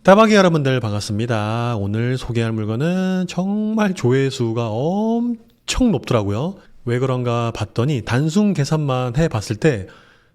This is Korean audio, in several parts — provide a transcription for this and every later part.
따박이 여러분들 반갑습니다. 오늘 소개할 물건은 정말 조회수가 엄청 높더라고요. 왜 그런가 봤더니 단순 계산만 해봤을 때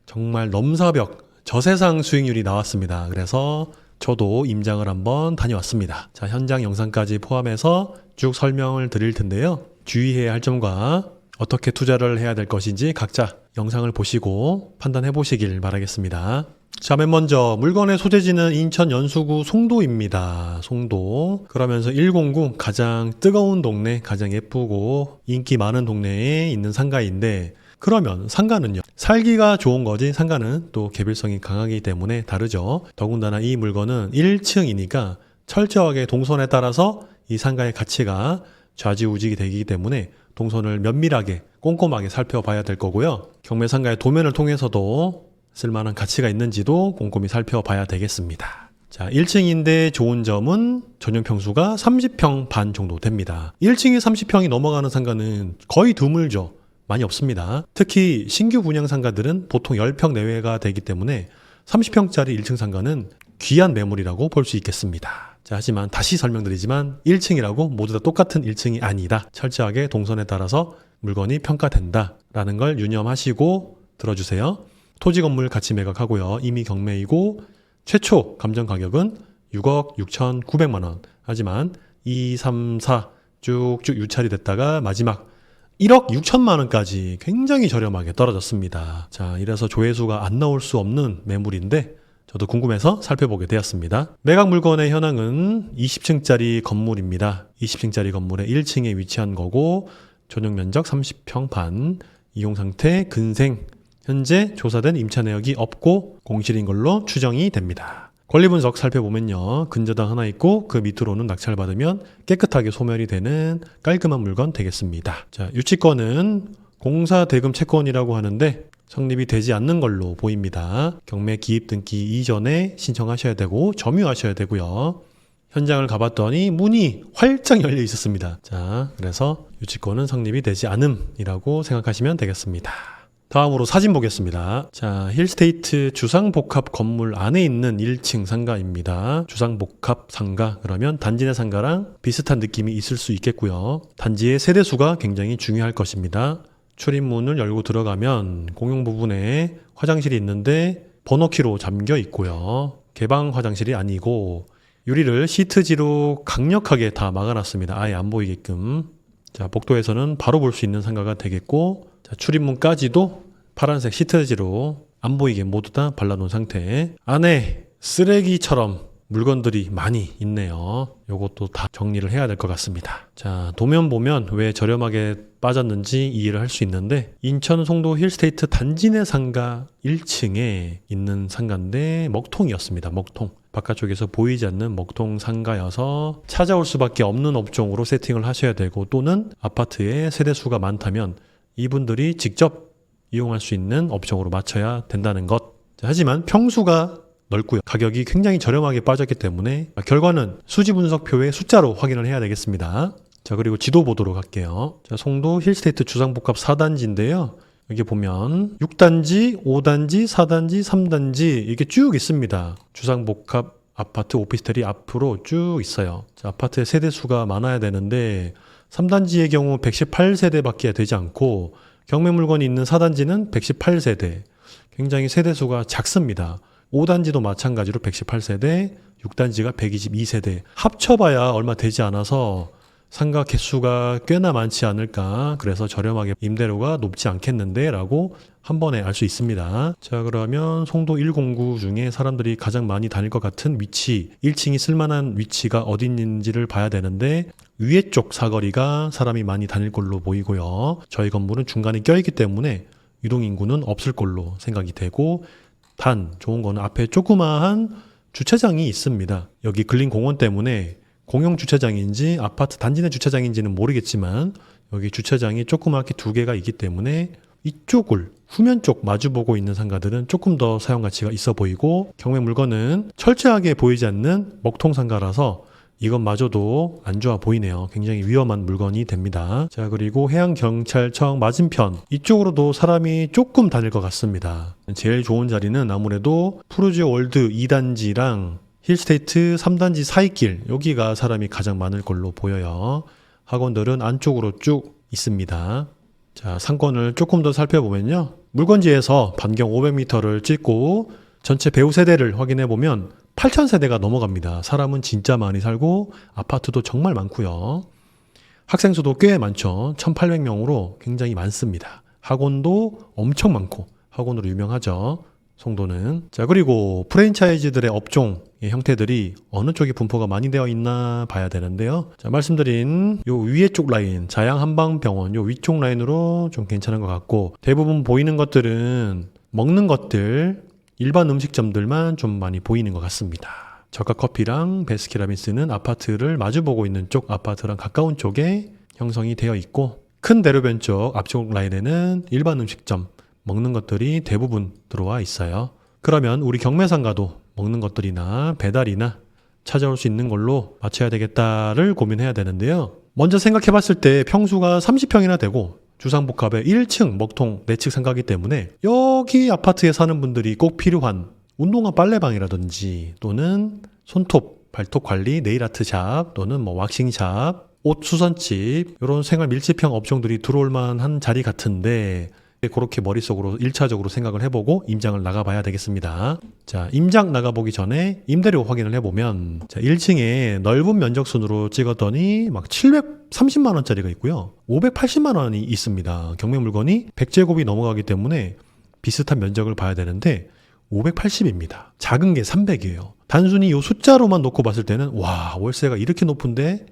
정말 넘사벽 저세상 수익률이 나왔습니다. 그래서 저도 임장을 한번 다녀왔습니다. 자, 현장 영상까지 포함해서 쭉 설명을 드릴 텐데요. 주의해야 할 점과 어떻게 투자를 해야 될 것인지 각자 영상을 보시고 판단해 보시길 바라겠습니다. 자, 맨 먼저 물건의 소재지는 인천 연수구 송도입니다. 송도. 그러면서 109 가장 뜨거운 동네, 가장 예쁘고 인기 많은 동네에 있는 상가인데, 그러면 상가는요, 살기가 좋은 거지 상가는 또 개별성이 강하기 때문에 다르죠. 더군다나 이 물건은 1층이니까 철저하게 동선에 따라서 이 상가의 가치가 좌지우지 되기 때문에 동선을 면밀하게 꼼꼼하게 살펴봐야 될 거고요. 경매 상가의 도면을 통해서도 쓸만한 가치가 있는지도 꼼꼼히 살펴봐야 되겠습니다. 자, 1층인데 좋은 점은 전용 평수가 30평 반 정도 됩니다. 1층에 30평이 넘어가는 상가는 거의 드물죠. 많이 없습니다. 특히 신규 분양 상가들은 보통 10평 내외가 되기 때문에 30평짜리 1층 상가는 귀한 매물이라고 볼 수 있겠습니다. 자, 하지만 다시 설명드리지만 1층이라고 모두 다 똑같은 1층이 아니다. 철저하게 동선에 따라서 물건이 평가된다라는 걸 유념하시고 들어주세요. 토지 건물 가치 매각하고요. 이미 경매이고 최초 감정 가격은 6억 6,900만 원. 하지만 2, 3, 4 쭉쭉 유찰이 됐다가 마지막 1억 6천만 원까지 굉장히 저렴하게 떨어졌습니다. 자, 이래서 조회수가 안 나올 수 없는 매물인데 저도 궁금해서 살펴보게 되었습니다. 매각 물건의 현황은 20층짜리 건물입니다. 20층짜리 건물의 1층에 위치한 거고 전용 면적 30평 반, 이용 상태 근생, 현재 조사된 임차 내역이 없고 공실인 걸로 추정이 됩니다. 권리 분석 살펴보면요. 근저당 하나 있고 그 밑으로는 낙찰받으면 깨끗하게 소멸이 되는 깔끔한 물건 되겠습니다. 자, 유치권은 공사 대금 채권이라고 하는데 성립이 되지 않는 걸로 보입니다. 경매 기입 등기 이전에 신청하셔야 되고 점유하셔야 되고요. 현장을 가봤더니 문이 활짝 열려 있었습니다. 자, 그래서 유치권은 성립이 되지 않음이라고 생각하시면 되겠습니다. 다음으로 사진 보겠습니다. 자, 힐스테이트 주상복합 건물 안에 있는 1층 상가입니다. 주상복합 상가, 그러면 단지 내 상가랑 비슷한 느낌이 있을 수 있겠고요. 단지의 세대수가 굉장히 중요할 것입니다. 출입문을 열고 들어가면 공용 부분에 화장실이 있는데 번호키로 잠겨 있고요. 개방 화장실이 아니고 유리를 시트지로 강력하게 다 막아놨습니다. 아예 안 보이게끔. 자, 복도에서는 바로 볼 수 있는 상가가 되겠고, 자, 출입문까지도 파란색 시트지로 안 보이게 모두 다 발라놓은 상태. 안에 쓰레기처럼 물건들이 많이 있네요. 요것도 다 정리를 해야 될 것 같습니다. 자, 도면 보면 왜 저렴하게 빠졌는지 이해를 할 수 있는데, 인천 송도 힐스테이트 단지 내 상가 1층에 있는 상가인데 먹통이었습니다. 먹통. 바깥쪽에서 보이지 않는 먹통 상가여서 찾아올 수밖에 없는 업종으로 세팅을 하셔야 되고, 또는 아파트에 세대수가 많다면 이분들이 직접 이용할 수 있는 업종으로 맞춰야 된다는 것. 하지만 평수가 넓고요. 가격이 굉장히 저렴하게 빠졌기 때문에 결과는 수지 분석표의 숫자로 확인을 해야 되겠습니다. 자, 그리고 지도 보도록 할게요. 자, 송도 힐스테이트 주상복합 4단지인데요. 여기 보면 6단지, 5단지, 4단지, 3단지 이게 쭉 있습니다. 주상복합 아파트 오피스텔이 앞으로 쭉 있어요. 자, 아파트의 세대수가 많아야 되는데 3단지의 경우 118세대밖에 되지 않고 경매 물건이 있는 4단지는 118세대. 굉장히 세대수가 작습니다. 5단지도 마찬가지로 118세대, 6단지가 122세대. 합쳐봐야 얼마 되지 않아서 상가 개수가 꽤나 많지 않을까. 그래서 저렴하게 임대료가 높지 않겠는데 라고 한 번에 알 수 있습니다. 자, 그러면 송도 109 중에 사람들이 가장 많이 다닐 것 같은 위치, 1층이 쓸만한 위치가 어디 있는지를 봐야 되는데 위에 쪽 사거리가 사람이 많이 다닐 걸로 보이고요. 저희 건물은 중간에 껴있기 때문에 유동인구는 없을 걸로 생각이 되고, 단 좋은 거는 앞에 조그마한 주차장이 있습니다. 여기 근린공원 때문에 공용 주차장인지 아파트 단지 내 주차장인지는 모르겠지만 여기 주차장이 조그맣게 2개가 있기 때문에 이쪽을 후면 쪽 마주보고 있는 상가들은 조금 더 사용 가치가 있어 보이고, 경매 물건은 철저하게 보이지 않는 먹통 상가라서 이것마저도 안 좋아 보이네요. 굉장히 위험한 물건이 됩니다. 자, 그리고 해양경찰청 맞은편 이쪽으로도 사람이 조금 다닐 것 같습니다. 제일 좋은 자리는 아무래도 푸르지오 월드 2단지랑 힐스테이트 3단지 사이길, 여기가 사람이 가장 많을 걸로 보여요. 학원들은 안쪽으로 쭉 있습니다. 자, 상권을 조금 더 살펴보면요. 물건지에서 반경 500m를 찍고 전체 배우 세대를 확인해 보면 8,000세대가 넘어갑니다. 사람은 진짜 많이 살고 아파트도 정말 많고요. 학생 수도 꽤 많죠. 1,800명으로 굉장히 많습니다. 학원도 엄청 많고 학원으로 유명하죠. 송도는. 자, 그리고 프랜차이즈들의 업종의 형태들이 어느 쪽에 분포가 많이 되어 있나 봐야 되는데요. 자, 말씀드린 요 위에 쪽 라인, 자양 한방병원 요 위쪽 라인으로 좀 괜찮은 것 같고, 대부분 보이는 것들은 먹는 것들, 일반 음식점들만 좀 많이 보이는 것 같습니다. 저가 커피랑 베스킨라빈스는 아파트를 마주보고 있는 쪽, 아파트랑 가까운 쪽에 형성이 되어 있고, 큰 대로변 쪽 앞쪽 라인에는 일반 음식점, 먹는 것들이 대부분 들어와 있어요. 그러면 우리 경매상가도 먹는 것들이나 배달이나 찾아올 수 있는 걸로 맞춰야 되겠다를 고민해야 되는데요. 먼저 생각해 봤을 때 평수가 30평이나 되고 주상복합에 1층 먹통 내측 상가기 때문에 여기 아파트에 사는 분들이 꼭 필요한 운동화 빨래방이라든지 또는 손톱, 발톱 관리, 네일아트샵 또는 뭐 왁싱샵, 옷 수선집, 이런 생활 밀집형 업종들이 들어올 만한 자리 같은데, 그렇게 머릿속으로 1차적으로 생각을 해보고 임장을 나가봐야 되겠습니다. 자, 임장 나가보기 전에 임대료 확인을 해보면, 자, 1층에 넓은 면적 순으로 찍었더니 막 730만 원짜리가 있고요. 580만 원이 있습니다. 경매 물건이 100제곱이 넘어가기 때문에 비슷한 면적을 봐야 되는데 580입니다. 작은 게 300이에요. 단순히 이 숫자로만 놓고 봤을 때는 와, 월세가 이렇게 높은데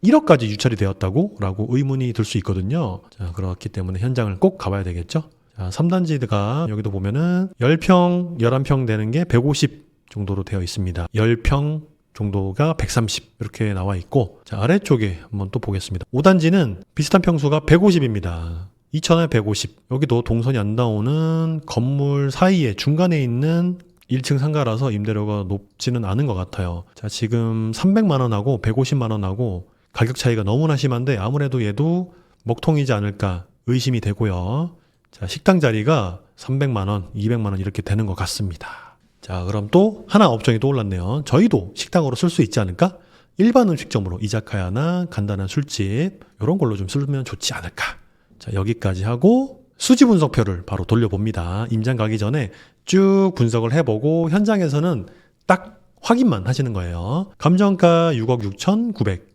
1억까지 유찰이 되었다고? 라고 의문이 들 수 있거든요. 자, 그렇기 때문에 현장을 꼭 가봐야 되겠죠. 자, 3단지가 여기도 보면은 10평, 11평 되는 게 150 정도로 되어 있습니다. 10평 정도가 130 이렇게 나와 있고, 자, 아래쪽에 한번 또 보겠습니다. 5단지는 비슷한 평수가 150입니다. 2,000에 150. 여기도 동선이 안 나오는 건물 사이에 중간에 있는 1층 상가라서 임대료가 높지는 않은 것 같아요. 자, 지금 300만 원하고 150만 원하고 가격 차이가 너무나 심한데 아무래도 얘도 먹통이지 않을까 의심이 되고요. 자, 식당 자리가 300만 원, 200만 원 이렇게 되는 것 같습니다. 자, 그럼 또 하나 업종이 떠올랐네요. 저희도 식당으로 쓸 수 있지 않을까? 일반 음식점으로 이자카야나 간단한 술집 이런 걸로 좀 쓰면 좋지 않을까? 자, 여기까지 하고 수지 분석표를 바로 돌려봅니다. 임장 가기 전에 쭉 분석을 해보고 현장에서는 딱 확인만 하시는 거예요. 감정가 6억 6,900.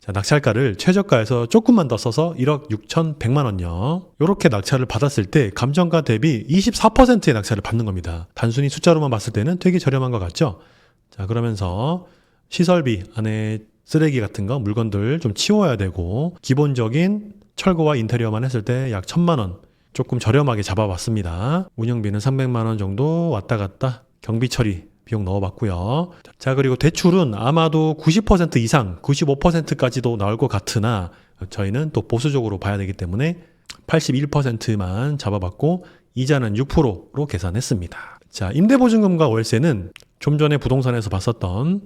자, 낙찰가를 최저가에서 조금만 더 써서 1억 6,100만 원요. 이렇게 낙찰을 받았을 때 감정가 대비 24%의 낙찰을 받는 겁니다. 단순히 숫자로만 봤을 때는 되게 저렴한 것 같죠? 자, 그러면서 시설비 안에 쓰레기 같은 거 물건들 좀 치워야 되고 기본적인 철거와 인테리어만 했을 때 약 1,000만 원 조금 저렴하게 잡아봤습니다. 운영비는 300만 원 정도 왔다 갔다 경비 처리 비용 넣어봤고요. 자, 그리고 대출은 아마도 90% 이상, 95%까지도 나올 것 같으나 저희는 또 보수적으로 봐야 되기 때문에 81%만 잡아봤고 이자는 6%로 계산했습니다. 자, 임대보증금과 월세는 좀 전에 부동산에서 봤었던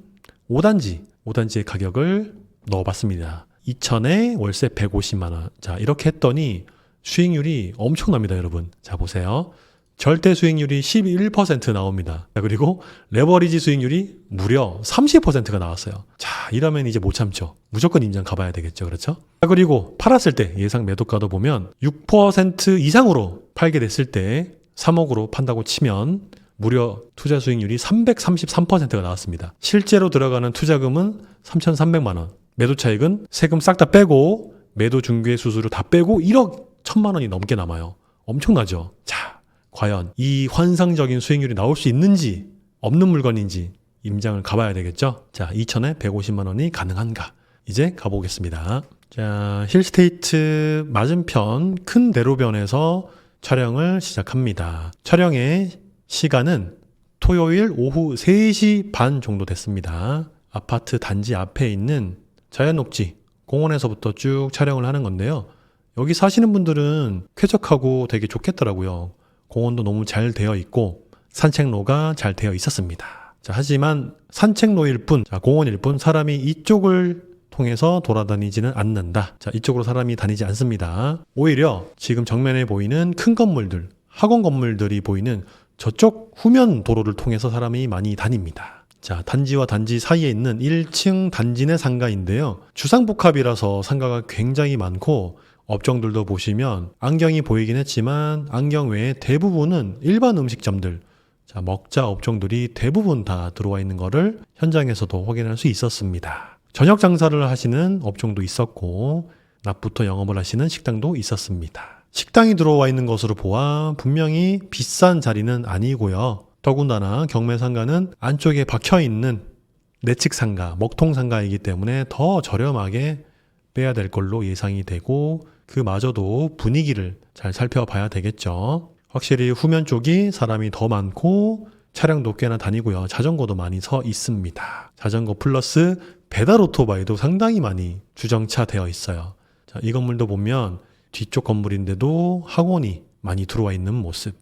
5단지의 가격을 넣어봤습니다. 2,000에 월세 150만 원. 자, 이렇게 했더니 수익률이 엄청납니다, 여러분. 자, 보세요. 절대 수익률이 11% 나옵니다. 그리고 레버리지 수익률이 무려 30%가 나왔어요. 자, 이러면 이제 못 참죠. 무조건 임장 가봐야 되겠죠. 그렇죠? 그리고 팔았을 때 예상 매도가도 보면 6% 이상으로 팔게 됐을 때 3억으로 판다고 치면 무려 투자 수익률이 333%가 나왔습니다. 실제로 들어가는 투자금은 3,300만 원. 매도 차익은 세금 싹 다 빼고 매도 중개 수수료 다 빼고 1억 1,000만 원이 넘게 남아요. 엄청나죠? 자, 과연 이 환상적인 수익률이 나올 수 있는지 없는 물건인지 임장을 가봐야 되겠죠. 자, 2,000에 150만 원이 가능한가? 이제 가보겠습니다. 자, 힐스테이트 맞은편 큰 대로변에서 촬영을 시작합니다. 촬영의 시간은 토요일 오후 3시 반 정도 됐습니다. 아파트 단지 앞에 있는 자연녹지 공원에서부터 쭉 촬영을 하는 건데요. 여기 사시는 분들은 쾌적하고 되게 좋겠더라고요. 공원도 너무 잘 되어 있고 산책로가 잘 되어 있었습니다. 자, 하지만 산책로일 뿐, 자, 공원일 뿐 사람이 이쪽을 통해서 돌아다니지는 않는다. 자, 이쪽으로 사람이 다니지 않습니다. 오히려 지금 정면에 보이는 큰 건물들, 학원 건물들이 보이는 저쪽 후면 도로를 통해서 사람이 많이 다닙니다. 자, 단지와 단지 사이에 있는 1층 단지 내 상가인데요. 주상복합이라서 상가가 굉장히 많고 업종들도 보시면 안경이 보이긴 했지만 안경 외에 대부분은 일반 음식점들, 자, 먹자 업종들이 대부분 다 들어와 있는 거를 현장에서도 확인할 수 있었습니다. 저녁 장사를 하시는 업종도 있었고 낮부터 영업을 하시는 식당도 있었습니다. 식당이 들어와 있는 것으로 보아 분명히 비싼 자리는 아니고요. 더군다나 경매상가는 안쪽에 박혀있는 내측 상가, 먹통 상가이기 때문에 더 저렴하게 빼야 될 걸로 예상이 되고 그마저도 분위기를 잘 살펴봐야 되겠죠. 확실히 후면 쪽이 사람이 더 많고 차량도 꽤나 다니고요. 자전거도 많이 서 있습니다. 자전거 플러스 배달 오토바이도 상당히 많이 주정차되어 있어요. 자, 이 건물도 보면 뒤쪽 건물인데도 학원이 많이 들어와 있는 모습.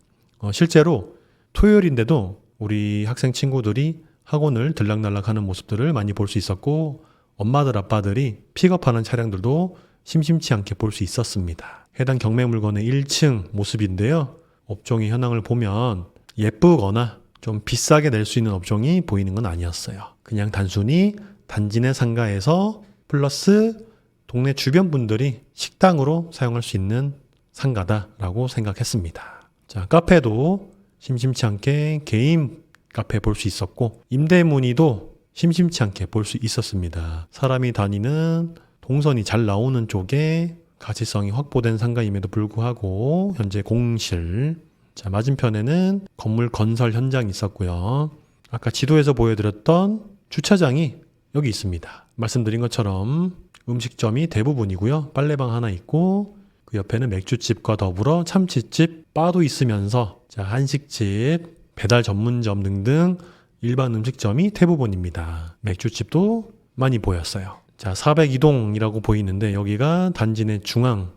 실제로 토요일인데도 우리 학생 친구들이 학원을 들락날락하는 모습들을 많이 볼 수 있었고 엄마들 아빠들이 픽업하는 차량들도 심심치 않게 볼 수 있었습니다. 해당 경매 물건의 1층 모습인데요. 업종의 현황을 보면 예쁘거나 좀 비싸게 낼 수 있는 업종이 보이는 건 아니었어요. 그냥 단순히 단지 내 상가에서 플러스 동네 주변 분들이 식당으로 사용할 수 있는 상가다라고 생각했습니다. 자, 카페도 심심치 않게 개인 카페 볼 수 있었고 임대 문의도 심심치 않게 볼 수 있었습니다. 사람이 다니는 동선이 잘 나오는 쪽에 가치성이 확보된 상가임에도 불구하고 현재 공실, 자, 맞은편에는 건물 건설 현장이 있었고요. 아까 지도에서 보여드렸던 주차장이 여기 있습니다. 말씀드린 것처럼 음식점이 대부분이고요. 빨래방 하나 있고 그 옆에는 맥주집과 더불어 참치집, 바도 있으면서 자, 한식집, 배달 전문점 등등 일반 음식점이 대부분입니다. 맥주집도 많이 보였어요. 자, 402동이라고 보이는데 여기가 단지 내 중앙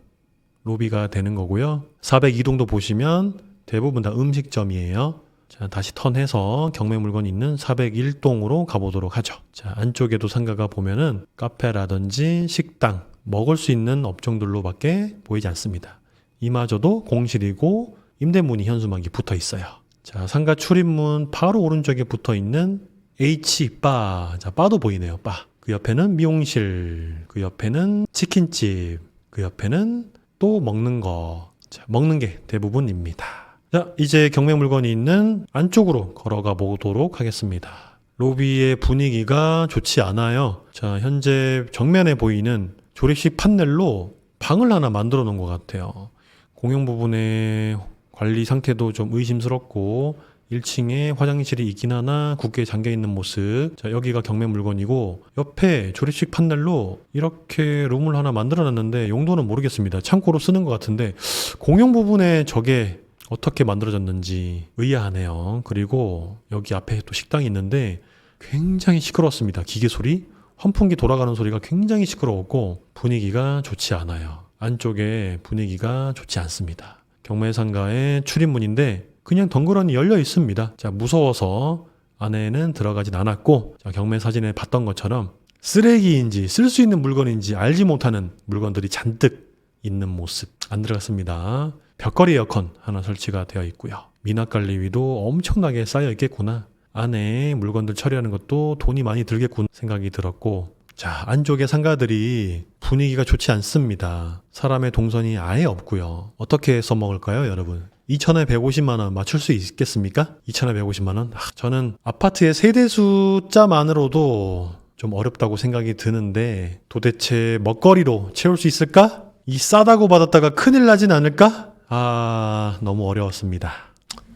로비가 되는 거고요. 402동도 보시면 대부분 다 음식점이에요. 자, 다시 턴해서 경매 물건이 있는 401동으로 가보도록 하죠. 자, 안쪽에도 상가가 보면은 카페라든지 식당, 먹을 수 있는 업종들로밖에 보이지 않습니다. 이마저도 공실이고 임대문이 현수막이 붙어 있어요. 자, 상가 출입문 바로 오른쪽에 붙어 있는 H바, 자, 바도 보이네요. 바. 그 옆에는 미용실, 그 옆에는 치킨집, 그 옆에는 또 먹는 거. 자, 먹는 게 대부분입니다. 자, 이제 경매 물건이 있는 안쪽으로 걸어가 보도록 하겠습니다. 로비의 분위기가 좋지 않아요. 자, 현재 정면에 보이는 조립식 판넬로 방을 하나 만들어 놓은 것 같아요. 공용 부분의 관리 상태도 좀 의심스럽고 1층에 화장실이 있긴 하나 굳게 잠겨있는 모습. 자, 여기가 경매 물건이고 옆에 조립식 판넬로 이렇게 룸을 하나 만들어 놨는데 용도는 모르겠습니다. 창고로 쓰는 것 같은데 공용 부분에 저게 어떻게 만들어졌는지 의아하네요. 그리고 여기 앞에 또 식당이 있는데 굉장히 시끄러웠습니다. 기계 소리, 환풍기 돌아가는 소리가 굉장히 시끄러웠고 분위기가 좋지 않아요. 안쪽에 분위기가 좋지 않습니다. 경매상가의 출입문인데 그냥 덩그러니 열려 있습니다. 자, 무서워서 안에는 들어가진 않았고, 자, 경매 사진에 봤던 것처럼 쓰레기인지 쓸 수 있는 물건인지 알지 못하는 물건들이 잔뜩 있는 모습. 안 들어갔습니다. 벽걸이 에어컨 하나 설치가 되어 있고요. 미납관리비도 엄청나게 쌓여 있겠구나. 안에 물건들 처리하는 것도 돈이 많이 들겠구나 생각이 들었고, 자, 안쪽의 상가들이 분위기가 좋지 않습니다. 사람의 동선이 아예 없고요. 어떻게 써먹을까요, 여러분? 2천에 150만 원 맞출 수 있겠습니까? 2천에 150만 원? 저는 아파트의 세대 숫자만으로도 좀 어렵다고 생각이 드는데 도대체 먹거리로 채울 수 있을까? 이 싸다고 받았다가 큰일 나진 않을까? 너무 어려웠습니다.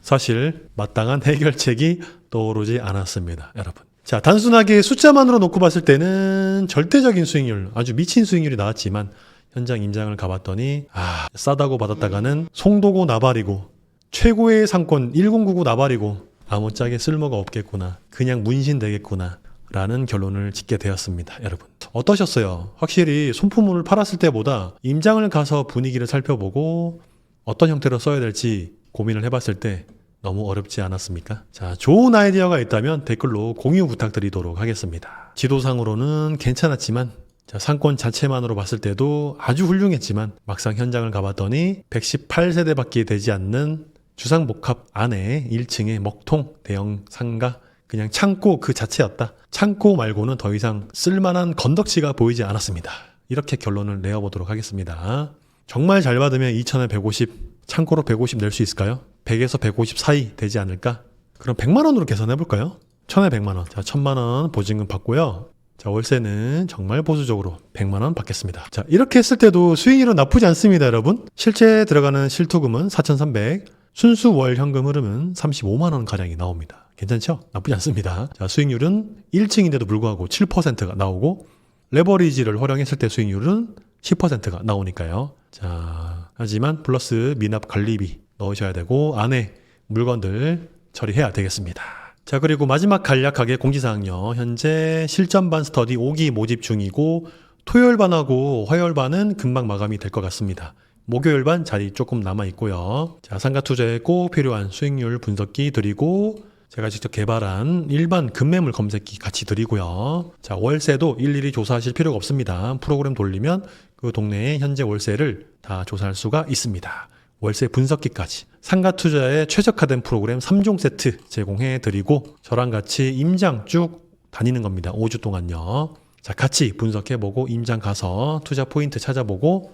사실 마땅한 해결책이 떠오르지 않았습니다, 여러분. 자, 단순하게 숫자만으로 놓고 봤을 때는 절대적인 수익률, 아주 미친 수익률이 나왔지만 현장 임장을 가봤더니 싸다고 받았다가는 송도고 나발이고 최고의 상권 1099 나발이고 아무짝에 쓸모가 없겠구나, 그냥 문신 되겠구나 라는 결론을 짓게 되었습니다. 여러분 어떠셨어요? 확실히 손품을 팔았을 때보다 임장을 가서 분위기를 살펴보고 어떤 형태로 써야 될지 고민을 해봤을 때 너무 어렵지 않았습니까? 자, 좋은 아이디어가 있다면 댓글로 공유 부탁드리도록 하겠습니다. 지도상으로는 괜찮았지만 자, 상권 자체만으로 봤을 때도 아주 훌륭했지만 막상 현장을 가봤더니 118세대밖에 되지 않는 주상복합 안에 1층에 먹통 대형 상가 그냥 창고 그 자체였다. 창고 말고는 더 이상 쓸만한 건덕지가 보이지 않았습니다. 이렇게 결론을 내어보도록 하겠습니다. 정말 잘 받으면 2,000에 150, 창고로 150 낼 수 있을까요? 100에서 150 사이 되지 않을까? 그럼 100만 원으로 계산해 볼까요? 1,000에 100만 원. 자, 1,000만 원 보증금 받고요. 자, 월세는 정말 보수적으로 100만 원 받겠습니다. 자, 이렇게 했을 때도 수익률은 나쁘지 않습니다, 여러분. 실제 들어가는 실투금은 4,300, 순수 월 현금 흐름은 35만 원 가량이 나옵니다. 괜찮죠? 나쁘지 않습니다. 자, 수익률은 1층인데도 불구하고 7%가 나오고 레버리지를 활용했을 때 수익률은 10%가 나오니까요. 자, 하지만 플러스 미납 관리비 넣으셔야 되고 안에 물건들 처리해야 되겠습니다. 자, 그리고 마지막 간략하게 공지사항요. 현재 실전반 스터디 5기 모집 중이고 토요일 반하고 화요일 반은 금방 마감이 될 것 같습니다. 목요일 반 자리 조금 남아 있고요. 자, 상가 투자에 꼭 필요한 수익률 분석기 드리고 제가 직접 개발한 일반 급매물 검색기 같이 드리고요. 자, 월세도 일일이 조사하실 필요가 없습니다. 프로그램 돌리면 그 동네의 현재 월세를 다 조사할 수가 있습니다. 월세 분석기까지 상가 투자에 최적화된 프로그램 3종 세트 제공해 드리고 저랑 같이 임장 쭉 다니는 겁니다. 5주 동안요. 자, 같이 분석해보고 임장 가서 투자 포인트 찾아보고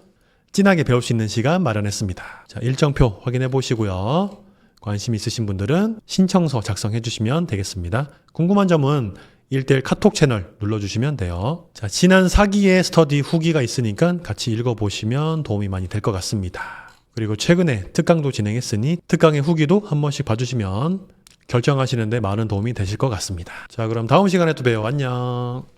진하게 배울 수 있는 시간 마련했습니다. 자, 일정표 확인해 보시고요. 관심 있으신 분들은 신청서 작성해 주시면 되겠습니다. 궁금한 점은 1대1 카톡 채널 눌러주시면 돼요. 자, 지난 4기의 스터디 후기가 있으니까 같이 읽어보시면 도움이 많이 될 것 같습니다. 그리고 최근에 특강도 진행했으니 특강의 후기도 한 번씩 봐주시면 결정하시는데 많은 도움이 되실 것 같습니다. 자, 그럼 다음 시간에 또 봬요. 안녕.